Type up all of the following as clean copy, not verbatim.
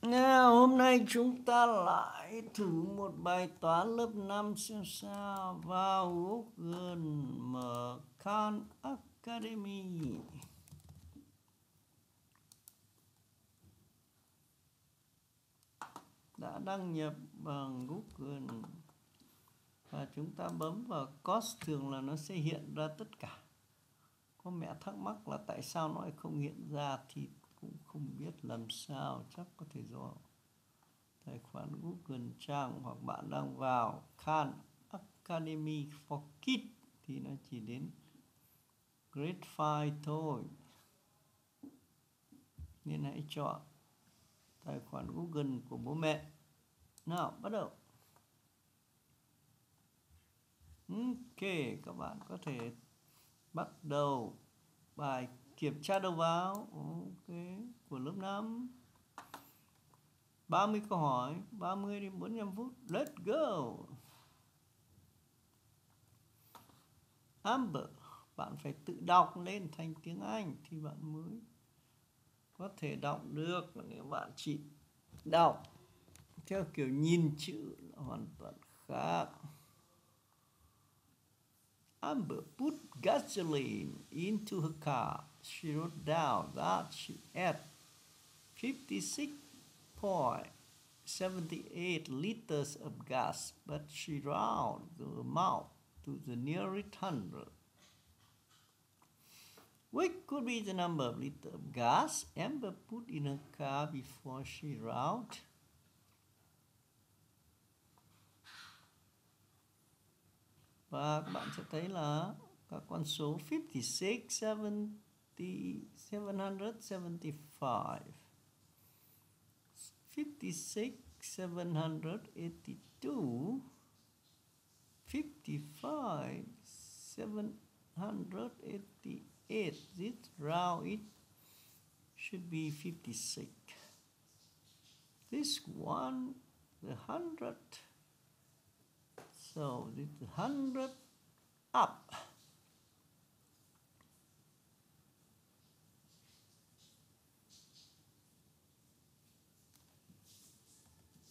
Nào, hôm nay chúng ta lại thử một bài toán lớp 5 xem sao. Vào Google mở Khan Academy. Đã đăng nhập bằng Google và chúng ta bấm vào course, thường là nó sẽ hiện ra tất cả. Có mẹ thắc mắc là tại sao nó lại không hiện ra thì cũng không biết làm sao, chắc có thể do tài khoản Google trang hoặc bạn đang vào Khan Academy for Kids thì nó chỉ đến grade 5 thôi. Nên hãy chọn tài khoản Google của bố mẹ. Nào, bắt đầu. Ok, các bạn có thể bắt đầu bài kiểm tra đầu vào. Ok, của lớp 5. 30 câu hỏi, 30 đến 45 phút. Let's go. Amber, bạn phải tự đọc lên thành tiếng Anh thì bạn mới có thể đọc được. Nếu bạn chỉ đọc theo kiểu nhìn chữ là hoàn toàn khác. Amber put gasoline into her car. She wrote down that she had 56.78 liters of gas, but she rounded the amount to the nearest hundred. What could be the number of liters of gas Amber put in her car before she rounded? Và các bạn sẽ thấy là các con số 56, 70, 775, 56, 782, 55, 788. This round it should be 56. This one, the 100. So this 100 up.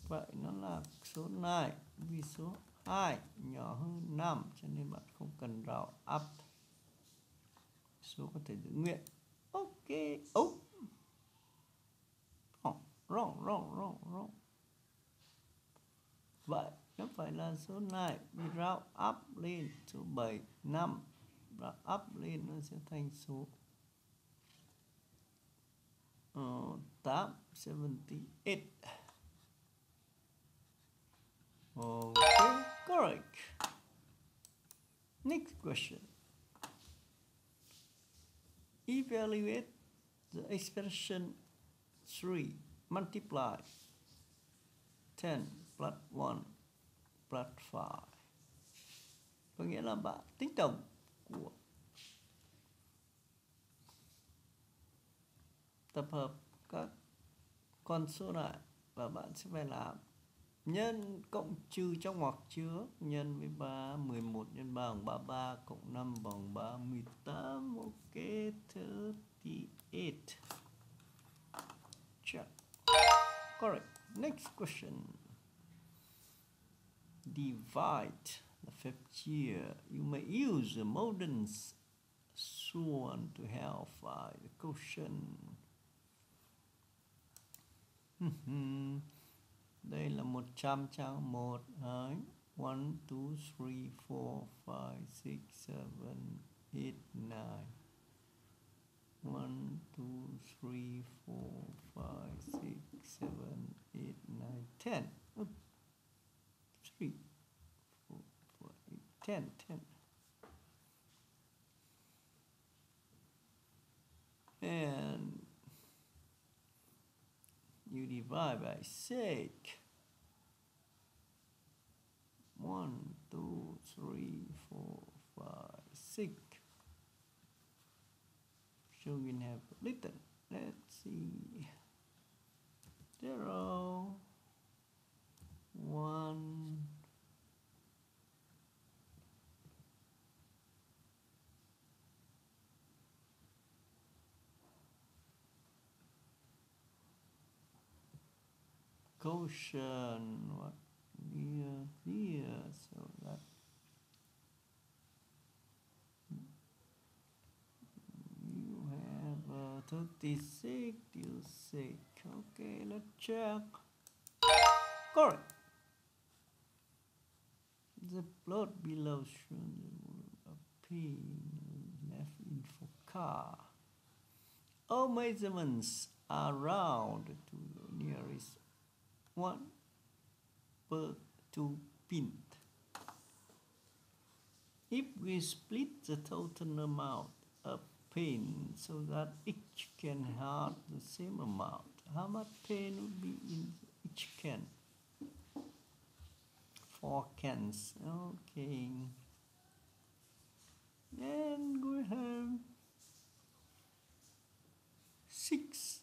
Vậy nó là số này, vì số 2 nhỏ hơn 5 cho nên bạn không cần rào up. Số có thể giữ nguyên. Ok. Oh. Wrong. Vậy nó phải là số này, vì round up lên số 7, 5 và up lên nó sẽ thành số 8, 78. Okay, correct. Next question. Evaluate the expression 3 multiply 10 plus 1 plus 5. Có nghĩa là bạn tính tổng của tập hợp các con số này và bạn sẽ phải làm nhân cộng trừ trong ngoặc trước, nhân với 3, 11 nhân 3 bằng 33, cộng 5 bằng 38. Ok, 38. Check. Correct. Next question. Divide the fifth year. You may use the modern swan to help find the quotient. Đây là 100 trang 1, 2, 1, 2, 3, 4, 5, 6, 7, 8, 9. 1, 2, 3, 4, 5, 6, 7, 8, 9, 10. 3, 4, 5, 10. And you divide by 6. 1, 2, 3, 4, 5, 6. So we can have written. Let's see. 0, 1, quotient, what here, so that you have 36, you say, okay, let's check. Correct. The plot below shows a pin left info car. All measurements are round to the nearest one per 2 pin. If we split the total amount of pin so that each can have the same amount, how much pin would be in each can? 4 cans. Okay. And we have 6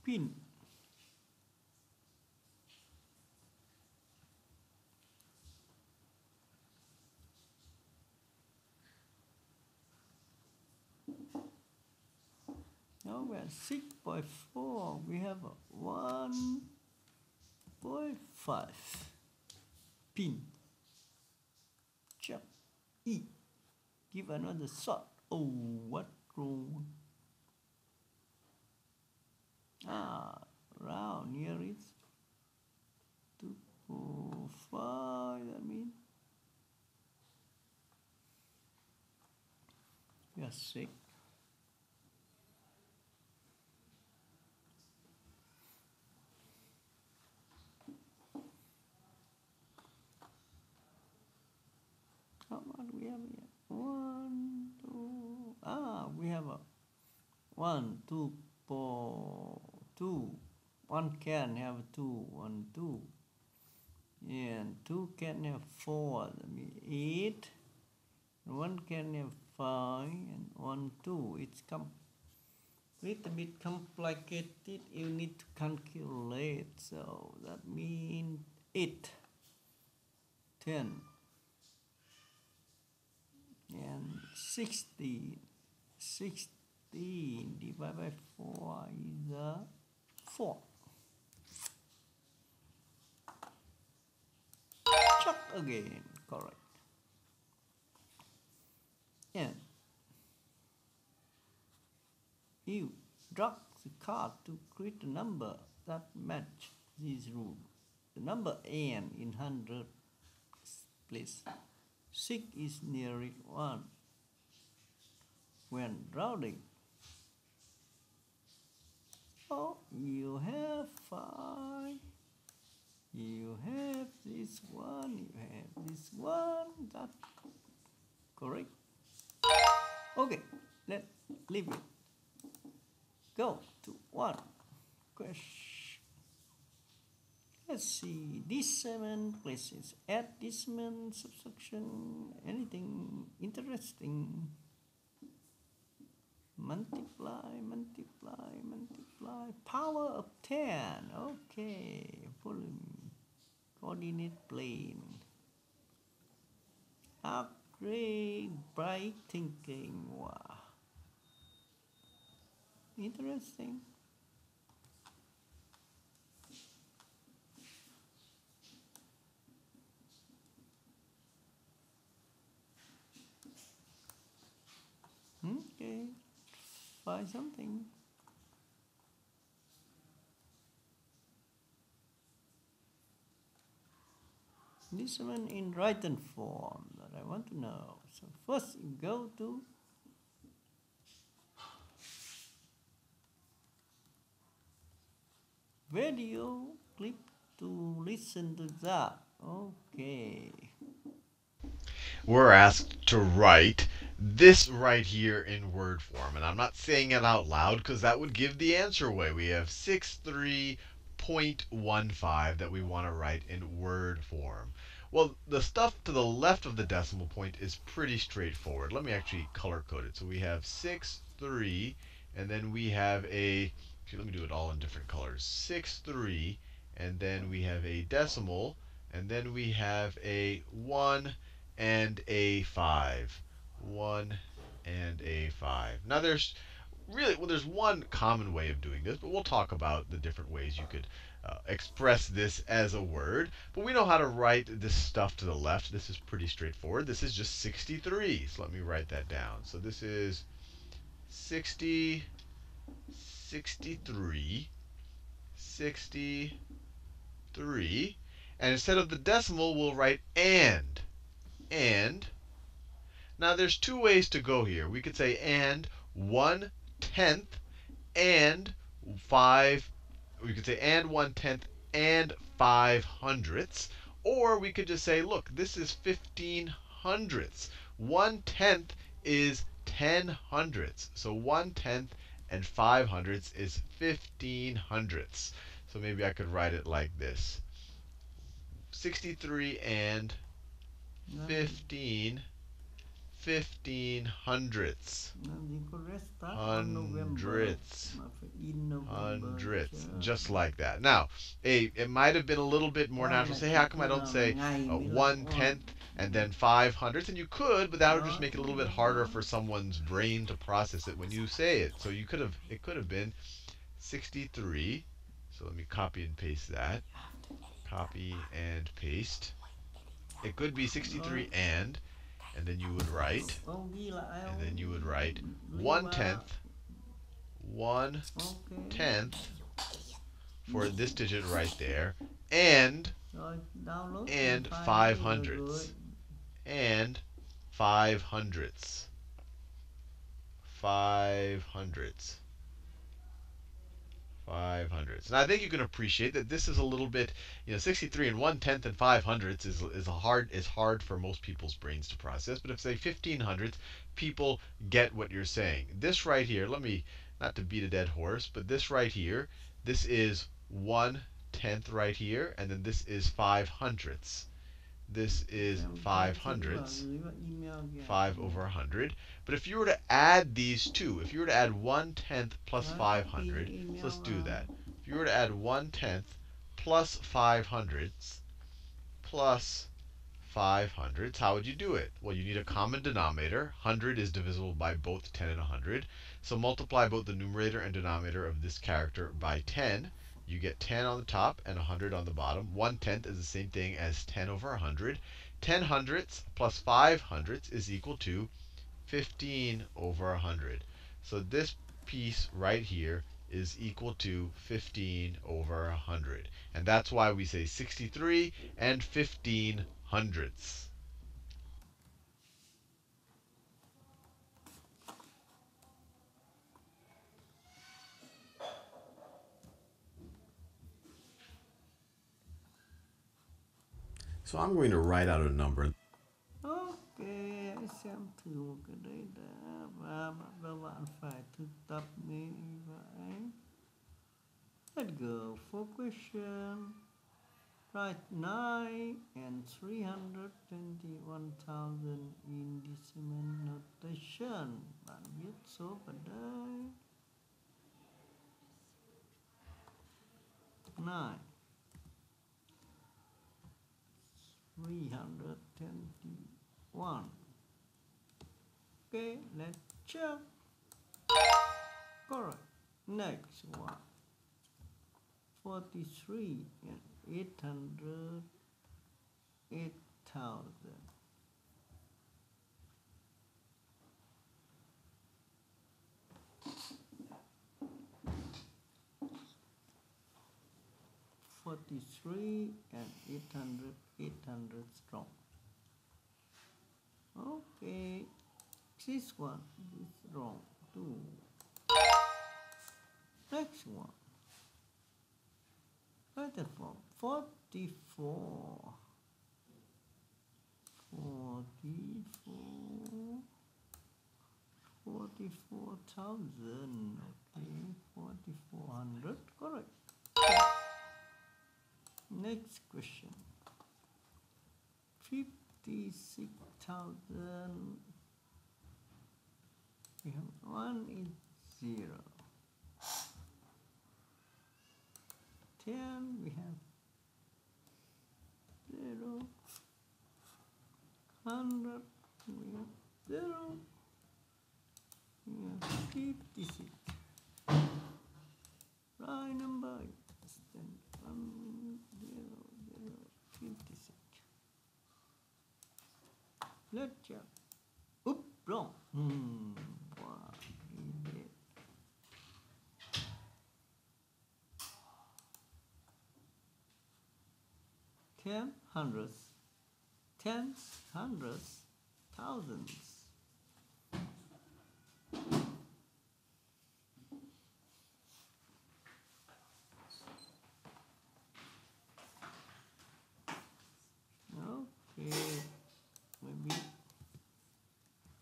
pin. Now we are 6.4. We have 1.5 pin. Check E. Give another shot. Oh, what wrong? Round here is 2.5. That means we are 6. How much we have here? 1, 2. We have a 1, 2, 4, 2. One can have 2, 1, 2. And 2 can have 4, that means 8. One can have 5 and 1, 2. It's little bit complicated. You need to calculate. So that means 8, 10, and 16. 16 divided by 4 is 4. Check again. Correct. And you drag the card to create a number that match this rule. The number n in 100 place. 6 is nearest 1. When rounding, you have 5. You have this one. You have this one. That's correct. Okay, let's leave it. Go to one question. Let's see, this 7 places. Add, dismount, subtraction, anything interesting. Multiply, multiply, multiply. Power of 10. Okay, volume, coordinate plane. Upgrade, bright thinking. Wow. Interesting. Okay, find something. This one in written form that I want to know. So first you go to video clip to listen to that. Okay. We're asked to write this right here in word form. And I'm not saying it out loud because that would give the answer away. We have 63.15 that we want to write in word form. Well, the stuff to the left of the decimal point is pretty straightforward. Let me actually color code it. So we have 6.3, and then we have actually, let me do it all in different colors. 6.3, and then we have a decimal, and then we have a 1 and a 5. 1 and a 5. Now really, well, there's one common way of doing this, but we'll talk about the different ways you could express this as a word. But we know how to write this stuff to the left. This is pretty straightforward. This is just 63. So let me write that down. So this is 60, 63, 63. And instead of the decimal, we'll write and. And. Now there's two ways to go here. We could say and 1/10 and 5. We could say and 1/10 and 5/100ths. Or we could just say, look, this is 15/100ths. 1/10 is 10/100ths. So 1/10 and 5/100ths is 15/100ths. So maybe I could write it like this: 63 and 15 15/100ths. Hundredths. Just like that. Now, it might have been a little bit more natural to say, hey, how come I don't say 1/10 and then 5/100ths? And you could, but that would just make it a little bit harder for someone's brain to process it when you say it. So it could have been 63. So let me copy and paste that. Copy and paste. It could be 63 and then you would write, 1/10, 1/10 for this digit right there, and 5/100ths, and 5/100ths, 5/100ths. 5/100ths. And I think you can appreciate that this is a little bit, 63 and 1/10 and 5/100ths is hard for most people's brains to process. But if say 15/100ths, people get what you're saying. This right here, not to beat a dead horse, but this right here, this is 1/10 right here, and then this is 5/100ths. This is 5/100ths, 5 over 100. But if you were to add these two, if you were to add 1/10 plus 500, so let's do that. If you were to add 1/10 plus 500ths plus 500ths, how would you do it? Well, you need a common denominator. 100 is divisible by both 10 and 100. So multiply both the numerator and denominator of this character by 10. You get 10 on the top and 100 on the bottom. 1/10 is the same thing as 10 over 100. 10/100ths plus 5/100ths is equal to 15 over 100. So this piece right here is equal to 15 over 100. And that's why we say 63 and 15/100ths. So I'm going to write out a number. Ok, hãy xem thử một cái đấy đã và bắt đầu bạn phải thực tập như vậy. Let's go for question. Write 9 and 321,000 in decimal notation. Bạn viết số vào đây. 9 321. Okay, let's check. Correct. Next one. 43 and 808,000. And 800 strong. Okay, this one is wrong too. Next one. Write the form 44. 44,000. Okay, 4,400. Correct. Next question. 56,000. We have 1 is 0. 10 we have 0. 100 we have 0. We have 56. Let's check. Oops, wrong. Wow, he did. Ten, hundreds, tens, hundreds, thousands. Okay, maybe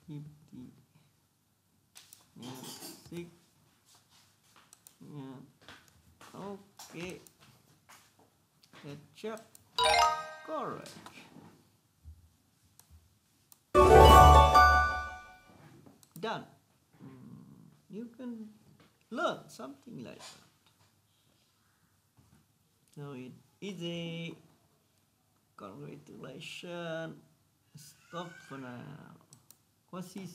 50. Yeah, 6. Yeah. Okay. Let's check. Correct. Done. You can learn something like that. So it's easy. Congratulations. Stop for now. Quasi